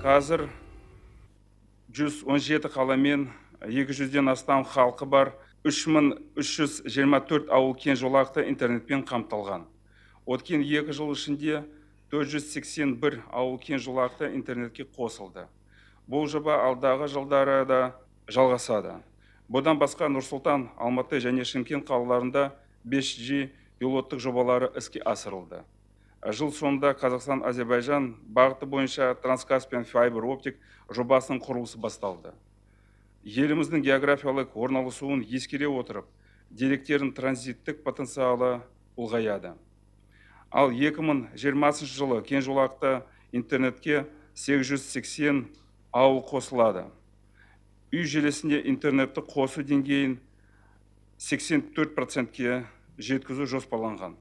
Қазір 117 қала мен 200-ден астам халқы бар 3324 ауыл кең жолақты интернетпен қамтылған. Өткен 2 жыл ішінде 481 ауыл кең жолақты интернетке қосылды. Бұл жоба алдағы жылдары да жалғасады. Бұдан басқа Нұр-Сұлтан, Алматы және Шымкент қалаларында 5G пилоттық жобалары іске асырылды. Жыл соңында Қазақстан-Әзербайжан бағыты бойынша Транскаспиан Fiber Optic жобасының құрылысы басталды. Еліміздің географиялық орналасуын ескере отырып, деректердің транзиттік потенциалы ұлғаяды. Ал 2020 жылы кең жолақты интернетке 880 ауыл қосылады. Үй желісінде интернетті қосу деңгейін 84%-ке жеткізу жоспарланған.